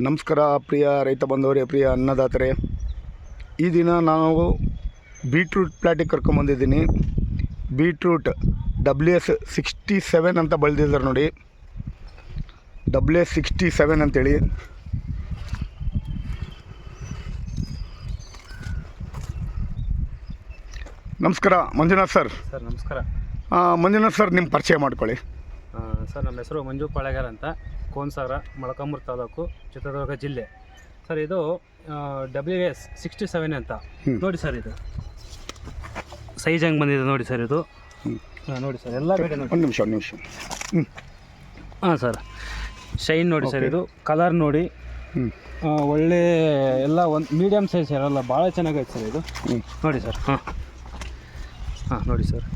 ನಮಸ್ಕಾರ ಪ್ರಿಯ ರೈತ ಬಂಧುವರೇ, ಪ್ರಿಯ ಅನ್ನದಾತರೇ. ಈ ದಿನ ನಾವು ಬೀಟ್ರೂಟ್ ಪ್ಲಾಟಿಗೆ ಕರ್ಕೊಂಬಂದಿದ್ದೀನಿ. ಬೀಟ್ರೂಟ್ WS67 ಅಂತ ಬೆಳೆದಿದ್ದಾರೆ ನೋಡಿ, WS67 ಅಂತೇಳಿ. ನಮಸ್ಕಾರ ಮಂಜುನಾಥ್ ಸರ್. ಸರ್ ನಮಸ್ಕಾರ. ಮಂಜುನಾಥ್ ಸರ್, ನಿಮ್ಮ ಪರಿಚಯ ಮಾಡ್ಕೊಳ್ಳಿ. ಸರ್ ನಮ್ಮ ಹೆಸರು ಮಂಜು ಪಾಳೆಗಾರ್ ಅಂತ, ಕೋನಸಾಗರ, ಮೊಳಕಾಲ್ಮೂರು ತಾಲೂಕು, ಚಿತ್ರದುರ್ಗ ಜಿಲ್ಲೆ. ಸರ್ ಇದು WS67 ಅಂತ ನೋಡಿ ಸರ್. ಇದು ಸೈಜ್ ಹೆಂಗೆ ಬಂದಿದೆ ನೋಡಿ ಸರ್. ಇದು ನೋಡಿ ಸರ್, ಎಲ್ಲ ಕಡೆ ನೋಡಿ. ಒಂದು ನಿಮಿಷ. ಹಾಂ ಸರ್, ಶೈನ್ ನೋಡಿ ಸರ್. ಇದು ಕಲರ್ ನೋಡಿ, ಒಳ್ಳೆ ಎಲ್ಲ ಒಂದು ಮೀಡಿಯಮ್ ಸೈಜ್ ಸರ್, ಎಲ್ಲ ಭಾಳ ಚೆನ್ನಾಗೈತೆ ಸರ್ ಇದು ನೋಡಿ ಸರ್. ಹಾಂ ನೋಡಿ ಸರ್.